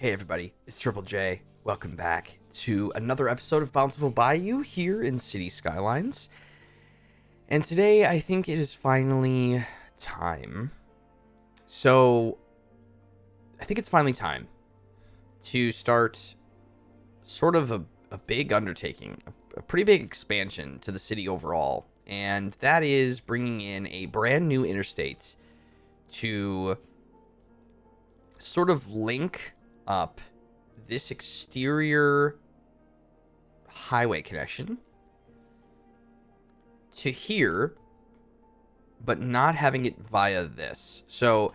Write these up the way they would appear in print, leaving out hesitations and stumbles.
Hey everybody, it's Triple J. Welcome back to another episode of Bountiful Bayou here in City Skylines. And today I think it is finally time. So, I think it's finally time to start sort of a big undertaking, a pretty big expansion to the city overall. And that is bringing in a brand new interstate to sort of link up this exterior highway connection to here, but not having it via this. So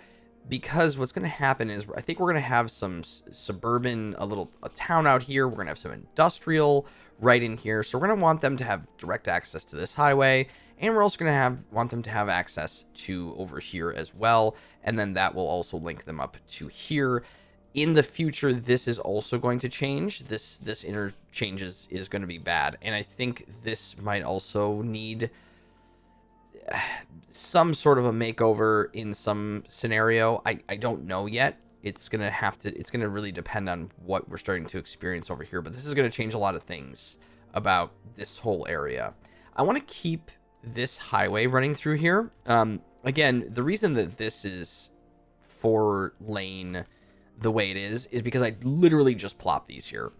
because what's going to happen is I think we're going to have some suburban, a town out here. We're going to have some industrial right in here. So we're going to want them to have direct access to this highway. And we're also going to want them to have access to over here as well. And then that will also link them up to here. In the future, this is also going to change. This interchange is going to be bad. And I think this might also need some sort of a makeover in some scenario. I don't know yet. It's going to really depend on what we're starting to experience over here. But this is going to change a lot of things about this whole area. I want to keep this highway running through here. Again, the reason that this is 4-lane the way it is because I literally just plopped these here.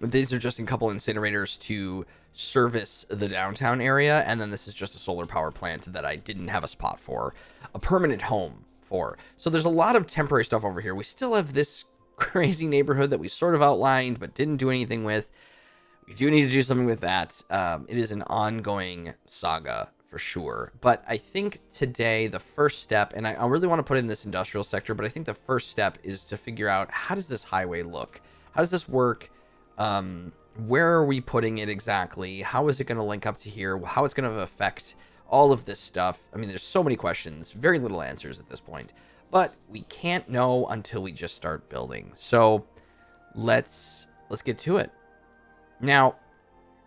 These are just a couple incinerators to service the downtown area, and then this is just a solar power plant that I didn't have a spot for, a permanent home for. So there's a lot of temporary stuff over here. We still have this crazy neighborhood that we sort of outlined but didn't do anything with. We do need to do something with that. It is an ongoing saga for sure. But I think today the first step, and I really want to put in this industrial sector, but I think the first step is to figure out, how does this highway look? How does this work? Where are we putting it exactly? How is it going to link up to here? How it's going to affect all of this stuff? I mean, there's so many questions, very little answers at this point. But we can't know until we just start building. So let's get to it. Now,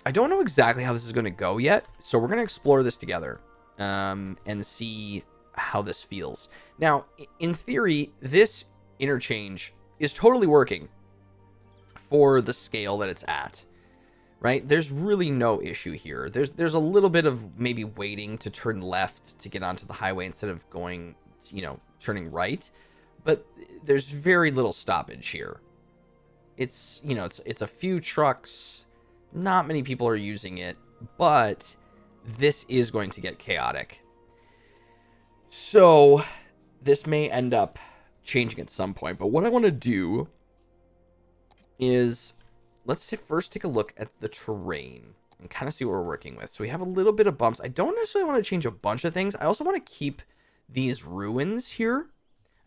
I don't know exactly how this is going to go yet, so we're going to explore this together and see how this feels. Now, in theory, this interchange is totally working for the scale that it's at, right? There's really no issue here. There's a little bit of maybe waiting to turn left to get onto the highway instead of going, turning right, but there's very little stoppage here. It's a few trucks. Not many people are using it, but this is going to get chaotic. So this may end up changing at some point. But what I want to do is let's first take a look at the terrain and kind of see what we're working with. So we have a little bit of bumps. I don't necessarily want to change a bunch of things. I also want to keep these ruins here.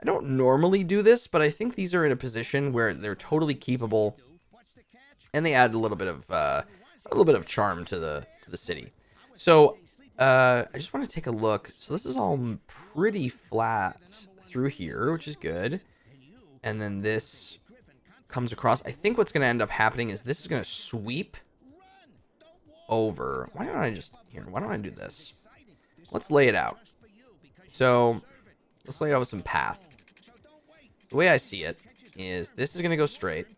I don't normally do this, but I think these are in a position where they're totally keepable. And they add a little bit of charm to the city. So I just want to take a look. So this is all pretty flat through here, which is good. And then this comes across. I think what's going to end up happening is this is going to sweep over. Why don't I do this? Let's lay it out. So let's lay it out with some path. The way I see it is this is going to go straight.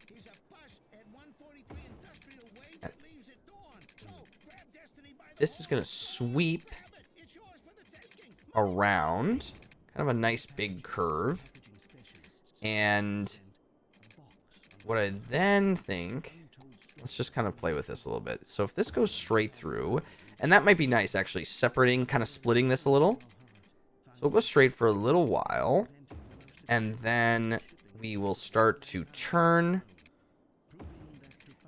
This is going to sweep around, kind of a nice big curve. And what I then think, let's just kind of play with this a little bit. So if this goes straight through, and that might be nice actually, separating, kind of splitting this a little. So we'll go straight for a little while, and then we will start to turn,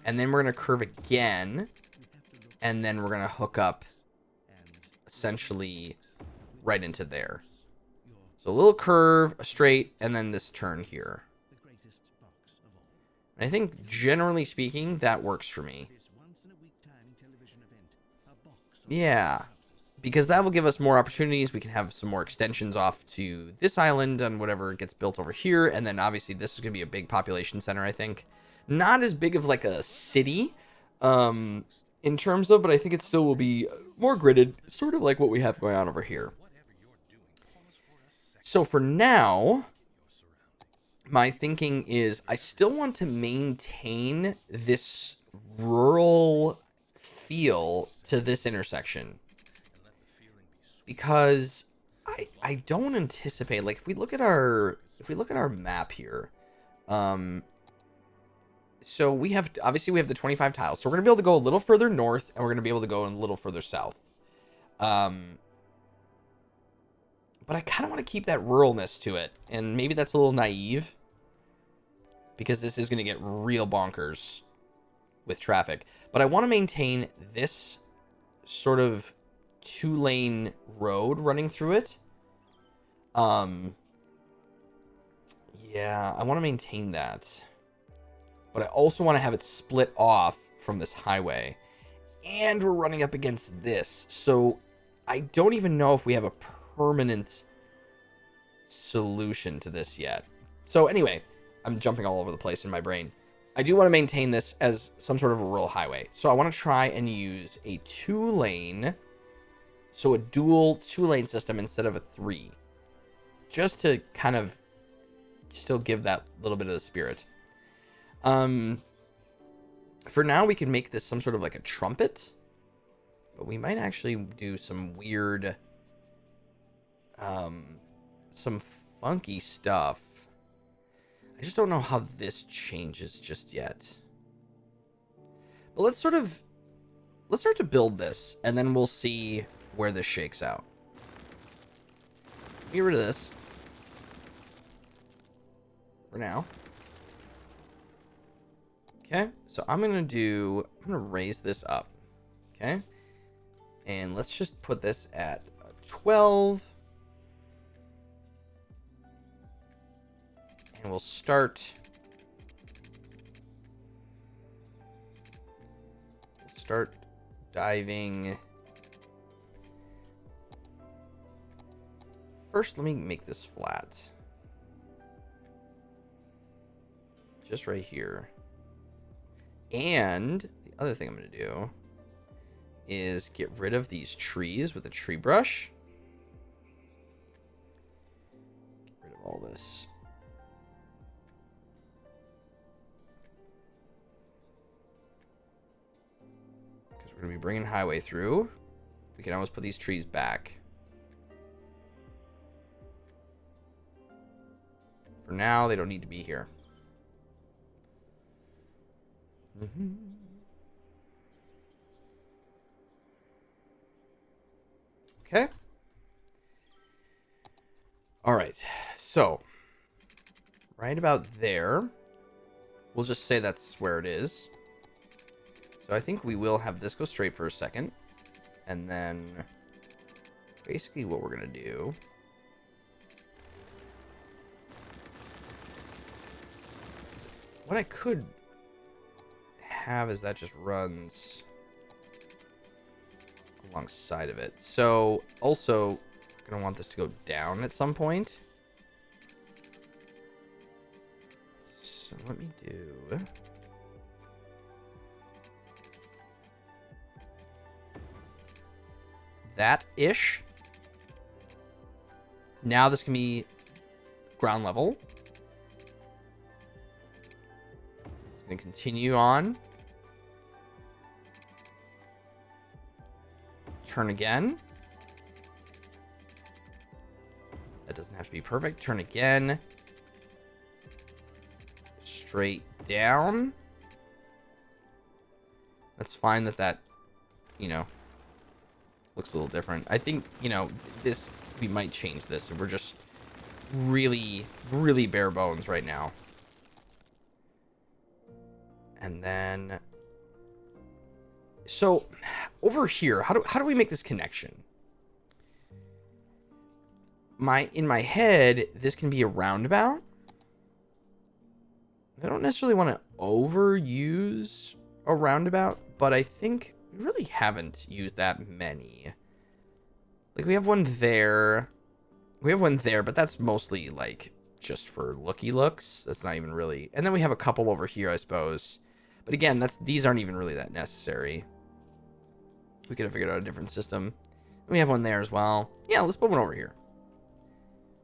and then we're going to curve again. And then we're going to hook up essentially right into there. So a little curve, a straight, and then this turn here. And I think generally speaking, that works for me. Yeah, because that will give us more opportunities. We can have some more extensions off to this island and whatever gets built over here. And then obviously this is going to be a big population center, I think. Not as big of like a city. In terms of, but I think it still will be more gridded, sort of like what we have going on over here. So for now, my thinking is I still want to maintain this rural feel to this intersection, because I don't anticipate, like, if we look at our map here, um so we have, obviously we have the 25 tiles, so we're gonna be able to go a little further north, and we're gonna be able to go a little further south. But I kind of want to keep that ruralness to it, and maybe that's a little naive, because this is going to get real bonkers with traffic. But I want to maintain this sort of 2-lane road running through it. Yeah, I want to maintain that. But I also want to have it split off from this highway. And we're running up against this. So I don't even know if we have a permanent solution to this yet. So anyway, I'm jumping all over the place in my brain. I do want to maintain this as some sort of a rural highway. So I want to try and use a 2-lane, so a dual 2-lane system instead of a 3. Just to kind of still give that little bit of the spirit. For now, we can make this some sort of like a trumpet, but we might actually do some weird, some funky stuff. I just don't know how this changes just yet. But let's start to build this, and then we'll see where this shakes out. Get rid of this for now. Okay, so I'm gonna raise this up. Okay, and let's just put this at 12. And we'll start diving. First, let me make this flat. Just right here. And the other thing I'm going to do is get rid of these trees with a tree brush. Get rid of all this. Because we're going to be bringing highway through. We can always put these trees back. For now, they don't need to be here. Okay. All right. So, right about there, we'll just say that's where it is. So I think we will have this go straight for a second. And then basically what we're going to do what I could have is that just runs alongside of it. So also gonna want this to go down at some point. So let me do that-ish. Now this can be ground level. It's gonna continue on. Turn again. That doesn't have to be perfect. Turn again. Straight down. That's fine that, you know, looks a little different. I think, you know, this, we might change this. We're just really, really bare bones right now. And then, so over here, how do we make this connection? In my head, this can be a roundabout. I don't necessarily want to overuse a roundabout, but I think we really haven't used that many. Like, we have one there. We have one there, but that's mostly, like, just for looky looks. That's not even really... And then we have a couple over here, I suppose. But again, these aren't even really that necessary. We could have figured out a different system. And we have one there as well. Yeah, let's put one over here.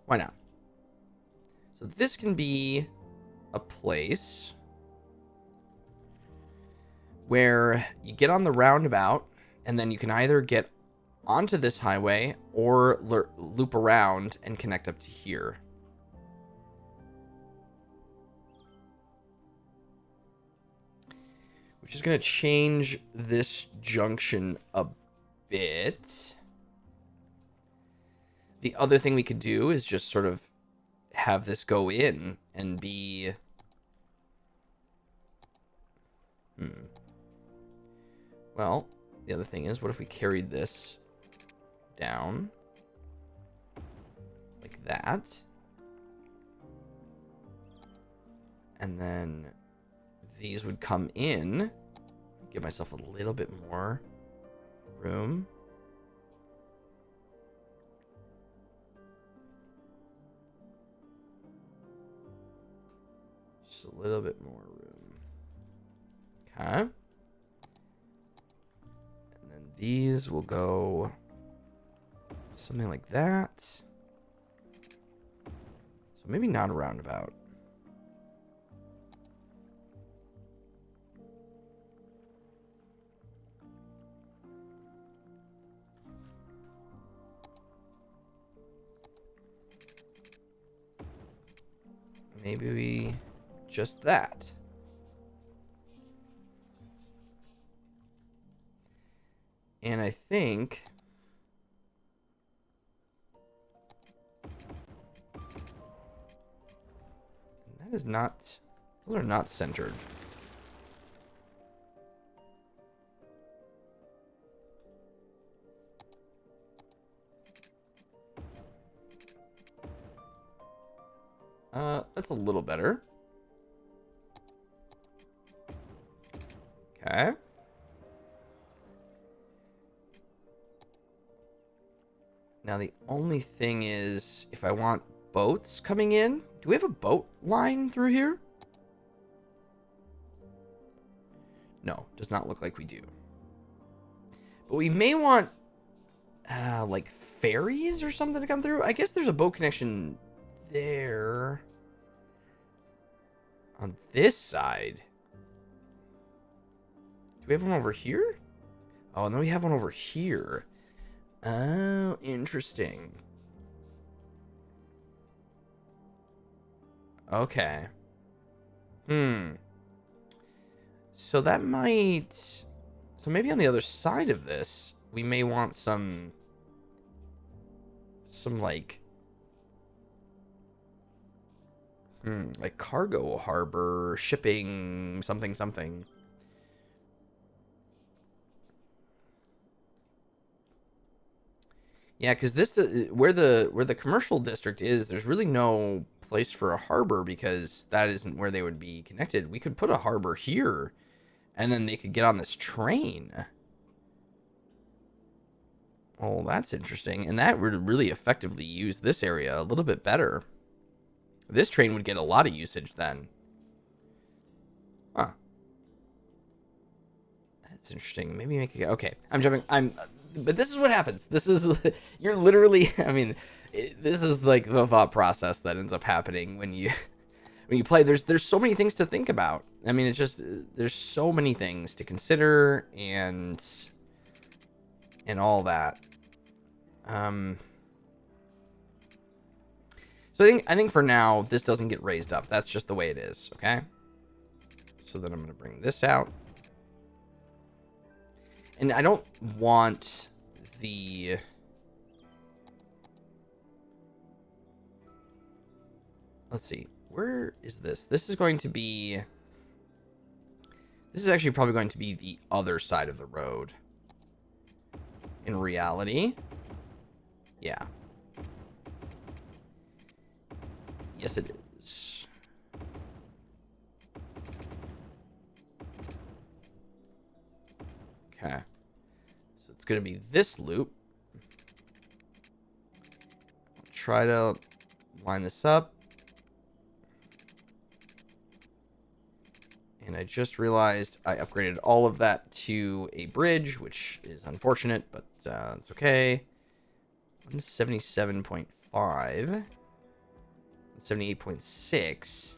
Why not? So this can be a place where you get on the roundabout, and then you can either get onto this highway or loop around and connect up to here. Which is going to change this junction a bit. The other thing we could do is just sort of have this go in and be... Well, the other thing is, what if we carried this down like that? And then these would come in. Give myself a little bit more room. Just a little bit more room. Okay. And then these will go something like that. So maybe not a roundabout. Maybe we just that. And I think that is not, those are not centered. That's a little better. Okay. Now the only thing is, if I want boats coming in, do we have a boat line through here? No, does not look like we do. But we may want, like ferries or something to come through. I guess there's a boat connection there. On this side. Do we have one over here? Oh, and then we have one over here. Oh, interesting. Okay. So that might... So maybe on the other side of this, we may want some like... like cargo harbor, shipping, something. Yeah, because this where the commercial district is, there's really no place for a harbor because that isn't where they would be connected. We could put a harbor here, and then they could get on this train. Oh, that's interesting, and that would really effectively use this area a little bit better. This train would get a lot of usage then. Huh. That's interesting. Maybe make it... Okay, I'm jumping. But this is what happens. This is... You're literally... I mean, this is like the thought process that ends up happening when you play. There's so many things to think about. I mean, it's just... There's so many things to consider and all that. So I think for now, this doesn't get raised up. That's just the way it is, okay? So then I'm going to bring this out. And I don't want the... Let's see. Where is this? This is going to be... This is actually probably going to be the other side of the road. In reality. Yeah. Yes, it is. Okay. So it's going to be this loop. I'll try to line this up. And I just realized I upgraded all of that to a bridge, which is unfortunate, but it's okay. 177.5. 78.6.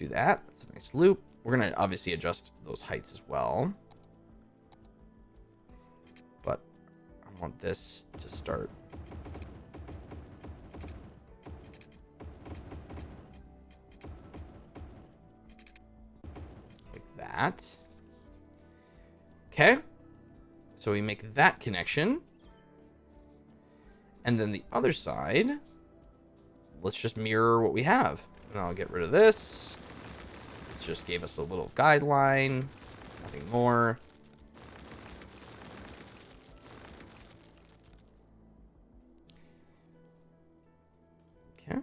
do that. That's a nice loop. We're going to obviously adjust those heights as well. But I want this to start. Like that. Okay. So we make that connection. And then the other side, let's just mirror what we have. And I'll get rid of this. It just gave us a little guideline. Nothing more. Okay.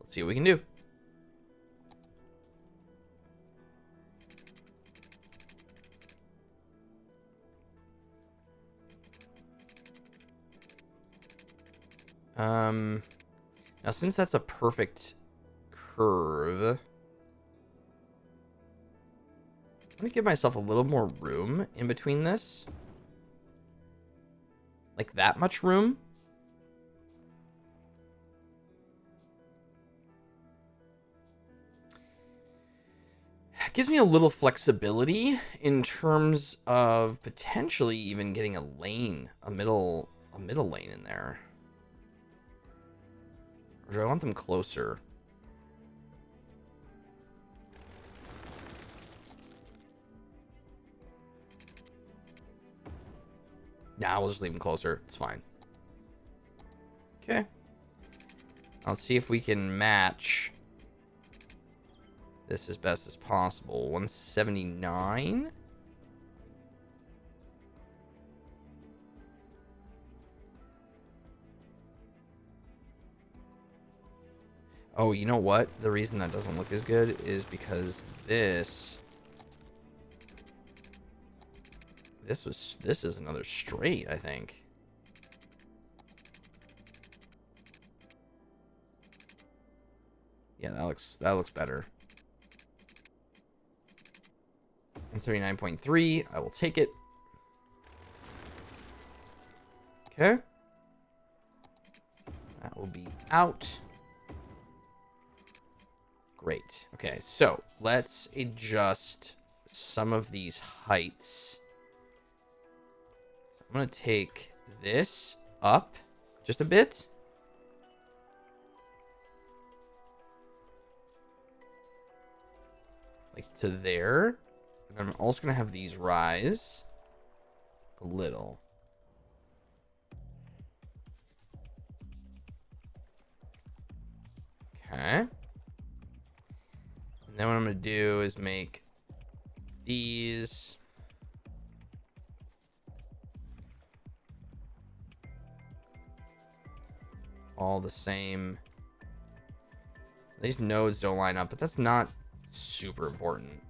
Let's see what we can do. Now since that's a perfect curve, I'm gonna give myself a little more room in between this. Like that much room. It gives me a little flexibility in terms of potentially even getting a lane, a middle lane in there. Or do I want them closer? Nah, we'll just leave them closer. It's fine. Okay. I'll see if we can match this as best as possible. 179. Oh, you know what? The reason that doesn't look as good is because this is another straight, I think. Yeah, that looks better. And 79.3, I will take it. Okay. That will be out. Great. Okay, so let's adjust some of these heights. I'm going to take this up just a bit. Like to there. And I'm also going to have these rise a little. Okay. And then what I'm going to do is make these all the same. These nodes don't line up, but that's not super important.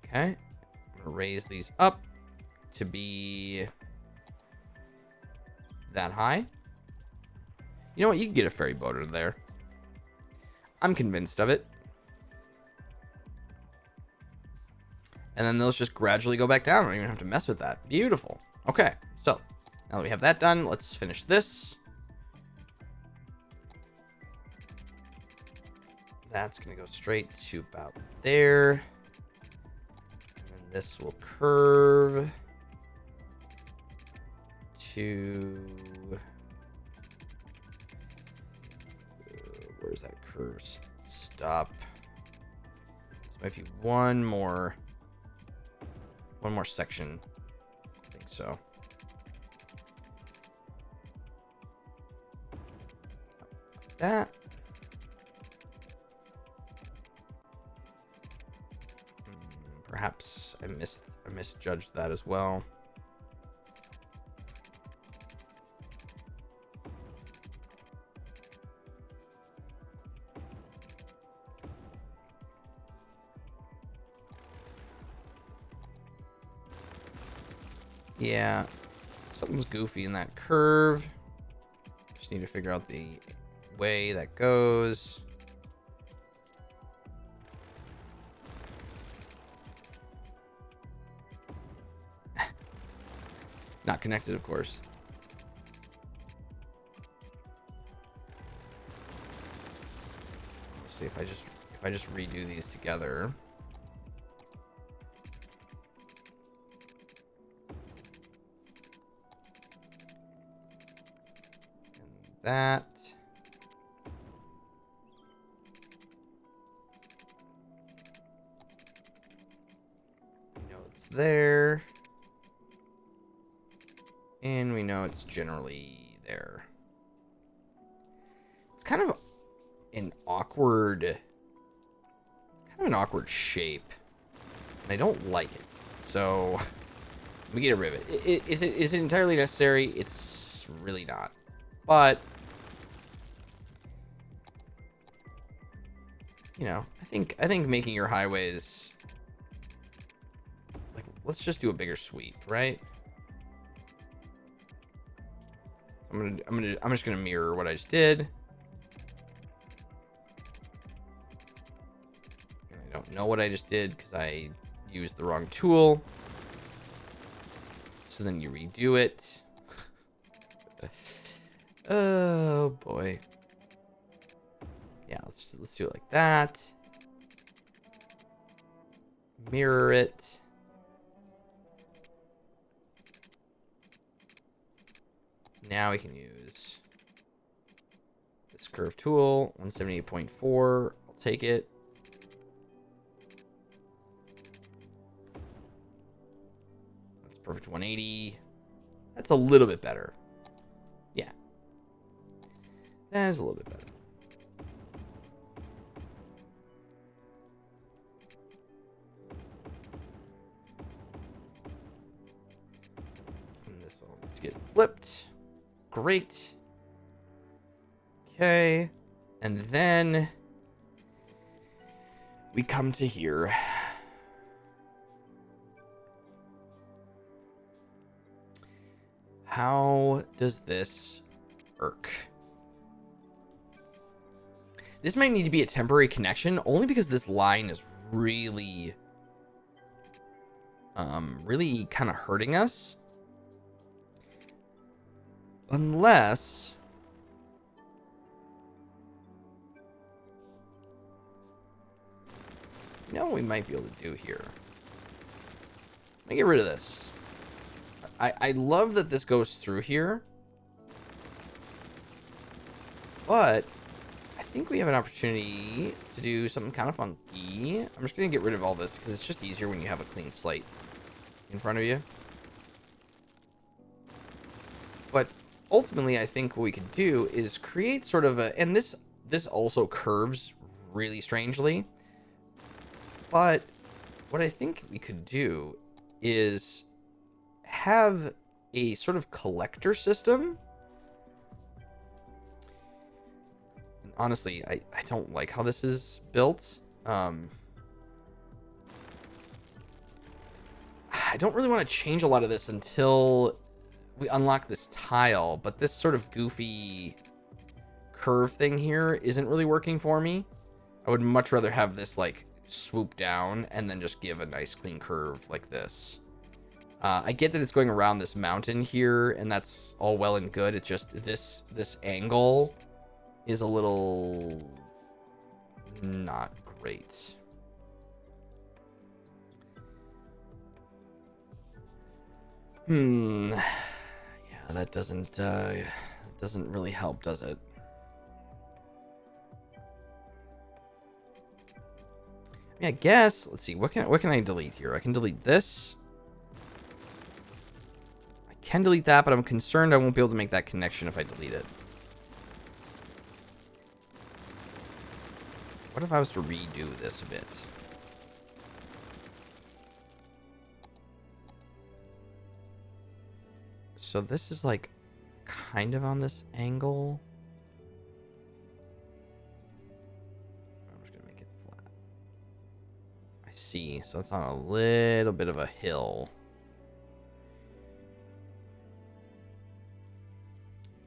Okay. I'm going to raise these up to be that high. You know what? You can get a ferry boat in there. I'm convinced of it. And then those just gradually go back down. I don't even have to mess with that. Beautiful. Okay, so now that we have that done, let's finish this. That's going to go straight to about there. And then this will curve to... where's that curve stop? This might be one more section. I think so. Like that. Perhaps I misjudged that as well. Yeah, something's goofy in that curve. Just need to figure out the way that goes. Not connected, of course. Let's see if I just redo these together. And that. We know it's there. And we know it's generally there. It's kind of an awkward shape. And I don't like it. So we get rid of it. Is it entirely necessary? It's really not. But you know, I think making your highways, like, let's just do a bigger sweep, right? I'm just gonna mirror what I just did. And I don't know what I just did because I used the wrong tool. So then you redo it. Oh boy. Yeah, let's do it like that. Mirror it. Now we can use this curve tool, 178.4. I'll take it. That's perfect, 180. That's a little bit better. Yeah. That is a little bit better. And this one, let's get flipped. Great. Okay. And then we come to here. How does this work? This might need to be a temporary connection only because this line is really kind of hurting us. Unless you know what we might be able to do here. Let me get rid of this. I love that this goes through here. But I think we have an opportunity to do something kind of funky. I'm just going to get rid of all this because it's just easier when you have a clean slate in front of you. But ultimately, I think what we could do is create sort of a... And this also curves really strangely. But what I think we could do is have a sort of collector system. And honestly, I don't like how this is built. I don't really want to change a lot of this until we unlock this tile, but this sort of goofy curve thing here isn't really working for me. I would much rather have this like swoop down and then just give a nice clean curve like this. I get that it's going around this mountain here, and that's all well and good. It's just this angle is a little not great. Yeah, that doesn't really help, does it? I mean, I guess, let's see, what can I delete here? I can delete this. I can delete that, but I'm concerned I won't be able to make that connection if I delete it. What if I was to redo this a bit? So this is like kind of on this angle. I'm just gonna make it flat. I see. So that's on a little bit of a hill.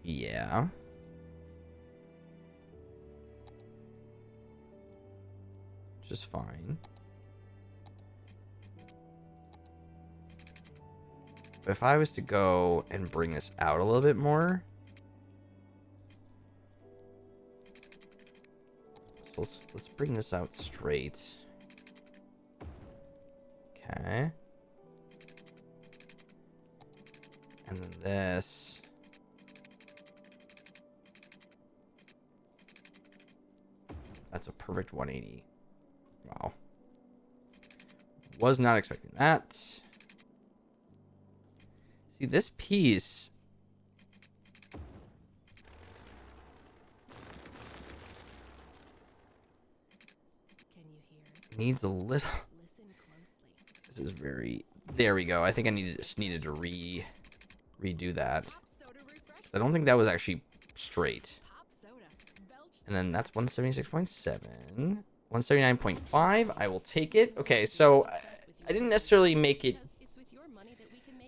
Yeah. Which is fine. But if I was to go and bring this out a little bit more, so let's bring this out straight. Okay. And then this. That's a perfect 180. Wow. Was not expecting that. See, this piece needs a little. This is very. There we go. I think I just needed to redo that. I don't think that was actually straight. And then that's 176.7. 179.5. I will take it. Okay, so I didn't necessarily make it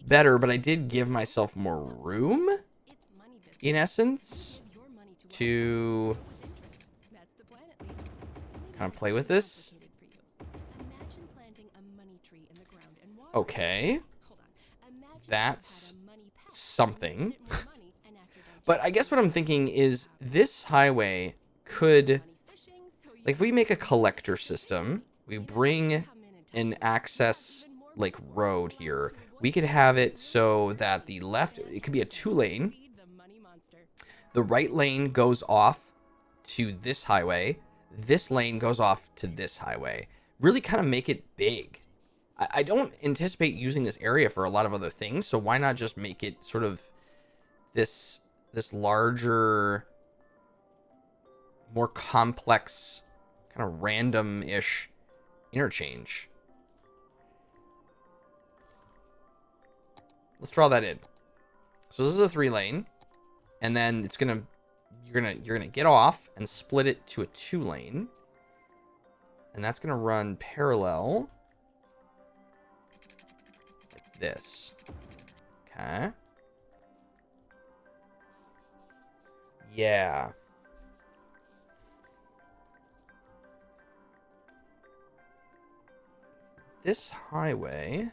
better, but I did give myself more room, in essence, to kind of play with this. Okay. That's something. But I guess what I'm thinking is this highway could, like, if we make a collector system, we bring an access, like, road here. We could have it so that the left, it could be a 2-lane. The right lane goes off to this highway. This lane goes off to this highway. Really kind of make it big. I don't anticipate using this area for a lot of other things, so why not just make it sort of this larger, more complex, kind of random-ish interchange. Let's draw that in. So this is a 3-lane, and then you're gonna get off and split it to a 2-lane, and that's gonna run parallel like this. Okay. Yeah. This highway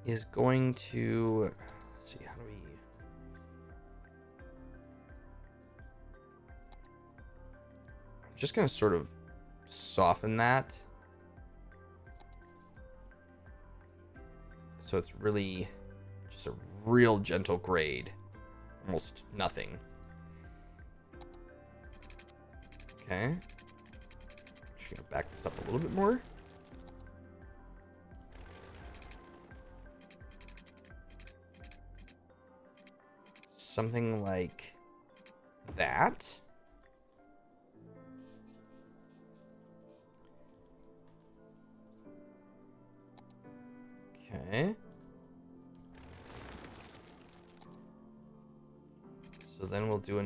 is going to, let's see, how do we, I'm just going to sort of soften that so it's really just a real gentle grade, almost nothing. Okay, just gonna back this up a little bit more. Something like that. Okay. So then we'll do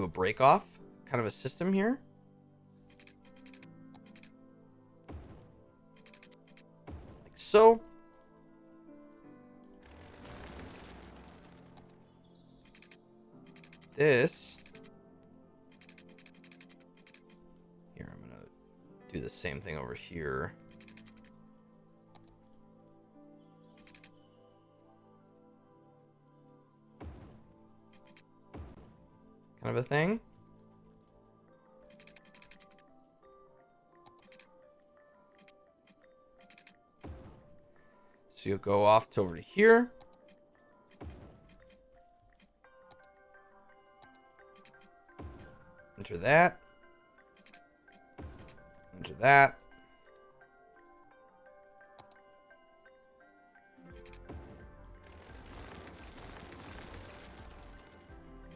a break off kind of a system here. Like so. This. Here, I'm going to do the same thing over here. Kind of a thing. So you'll go off to over to here. Enter that. Enter that.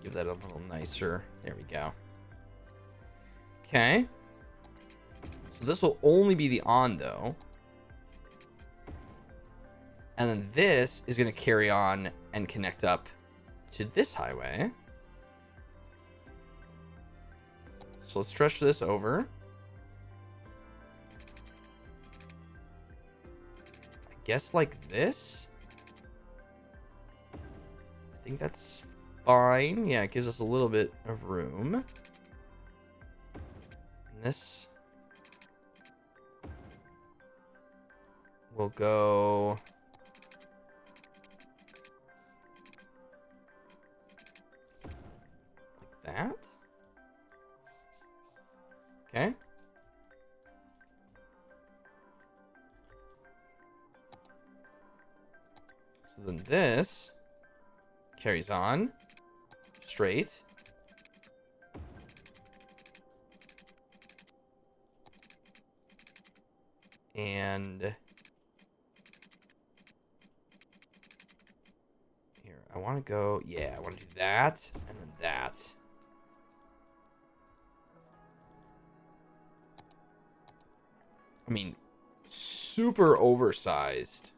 Give that a little nicer. There we go. Okay. So this will only be the on, though. And then this is going to carry on and connect up to this highway. So let's stretch this over. I guess like this. I think that's fine. Yeah, it gives us a little bit of room. And this We'll go like that. Okay. So then this carries on straight. And here, I want to go, yeah, I want to do that and then that. I mean, super oversized,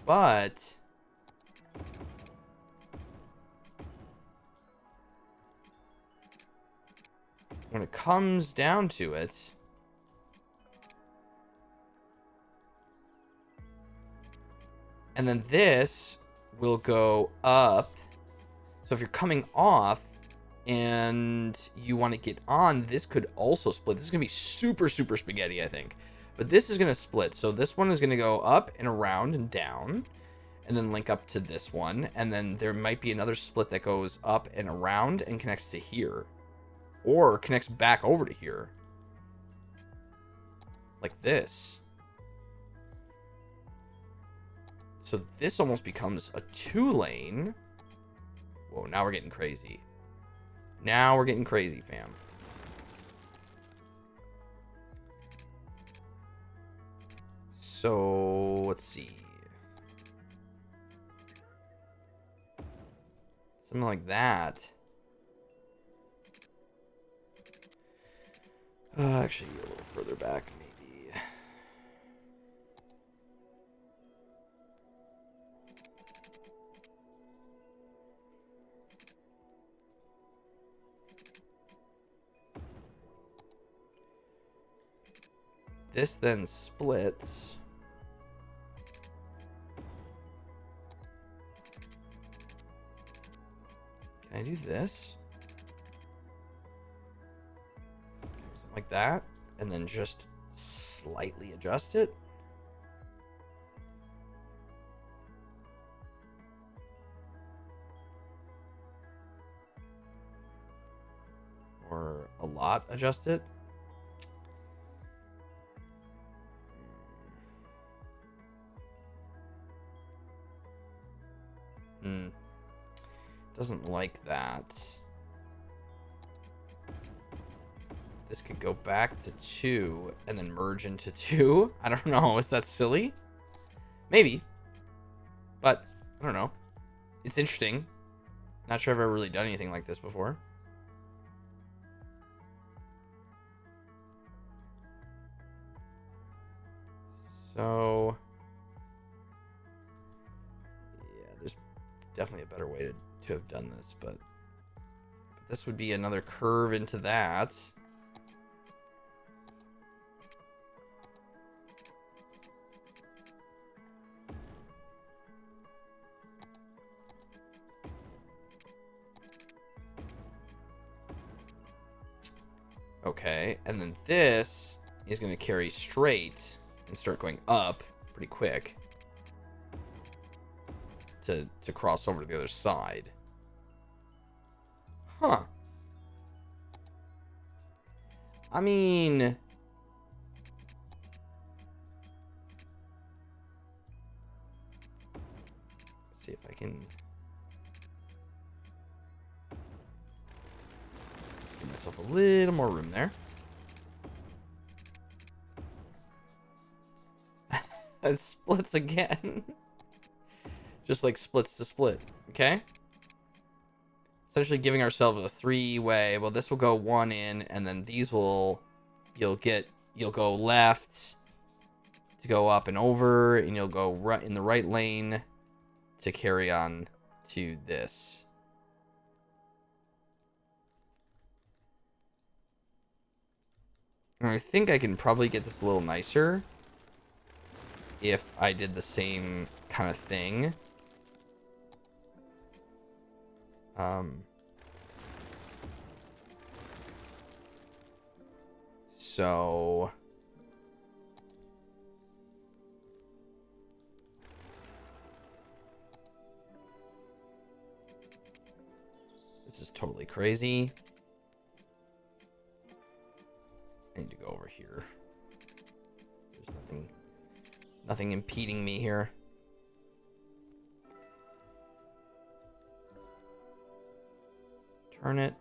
but when it comes down to it, and then this will go up. So if you're coming off and you want to get on, this could also split. This is going to be super, super spaghetti, I think. But this is going to split. So this one is going to go up and around and down, and then link up to this one. And then there might be another split that goes up and around and connects to here. Or connects back over to here. Like this. So this almost becomes a 2-lane. Whoa, now we're getting crazy. Now we're getting crazy, fam. So, let's see. Something like that. Actually, a little further back, maybe. This then splits. Can I do this? Something like that. And then just slightly adjust it. Or a lot adjust it. Doesn't like that. This could go back to 2 and then merge into 2. I don't know. Is that silly? Maybe. But, I don't know. It's interesting. Not sure I've ever really done anything like this before. So, yeah, there's definitely a better way to have done this, but this would be another curve into that. Okay, and then this is going to carry straight and start going up pretty quick to cross over to the other side. Huh. I mean, let's see if I can give myself a little more room there. It splits again. Just like splits to split. Okay. Essentially giving ourselves a 3-way. Well, this will go 1 in, and then these will, you'll go left to go up and over, and you'll go right in the right lane to carry on to this. And I think I can probably get this a little nicer if I did the same kind of thing. So totally crazy. I need to go over here. There's nothing impeding me here. Turn it.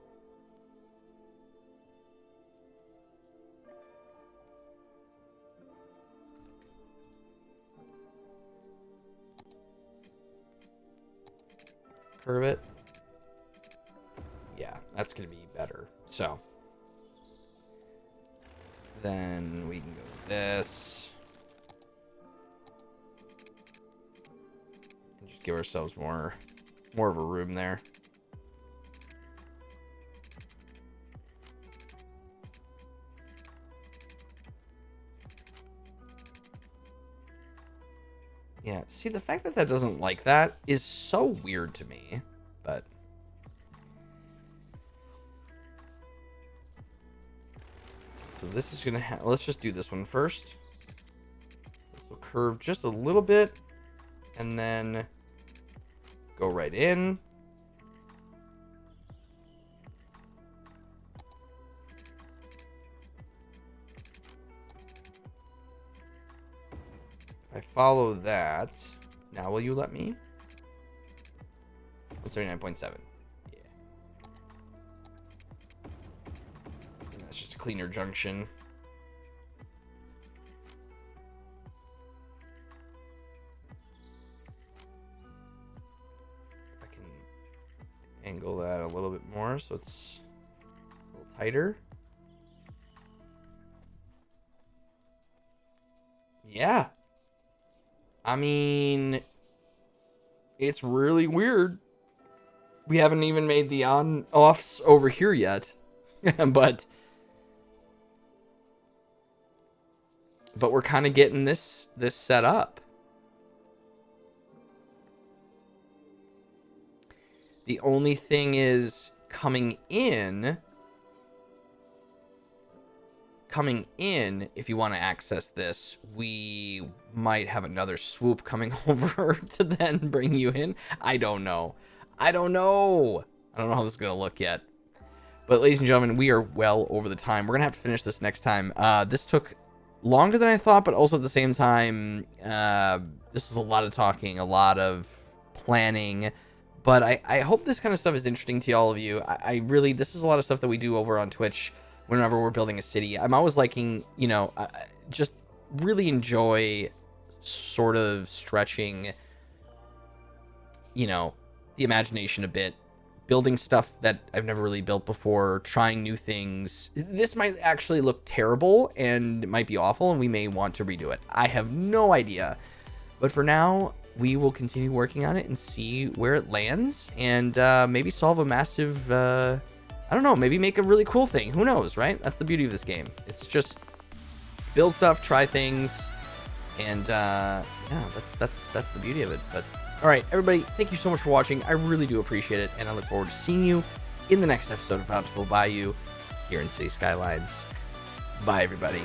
Curve it. Yeah, that's going to be better. So then we can go with this. And just give ourselves more of a room there. Yeah, see, the fact that that doesn't like that is so weird to me, but... So this is going to let's just do this one first. This will curve just a little bit, and then go right in. I follow that. Now, will you let me? 39.7. Yeah. And that's just a cleaner junction. I can angle that a little bit more so it's a little tighter. Yeah. I mean, it's really weird. We haven't even made the on-offs over here yet. but we're kind of getting this set up. The only thing is coming in, if you want to access this, we might have another swoop coming over to then bring you in. I don't know how this is going to look yet. But ladies and gentlemen, we are well over the time. We're going to have to finish this next time. This took longer than I thought, but also at the same time, this was a lot of talking, a lot of planning. But I hope this kind of stuff is interesting to all of you. I really, this is a lot of stuff that we do over on Twitch whenever we're building a city. I'm always liking, just really enjoy sort of stretching, the imagination a bit, building stuff that I've never really built before, trying new things. This might actually look terrible and it might be awful and we may want to redo it. I have no idea. But for now, we will continue working on it and see where it lands and maybe solve a massive... I don't know, maybe make a really cool thing. Who knows, right? That's the beauty of this game. It's just build stuff, try things, and yeah, that's the beauty of it. But all right, everybody, thank you so much for watching. I really do appreciate it, and I look forward to seeing you in the next episode of Bountiful Bayou here in City Skylines. Bye, everybody.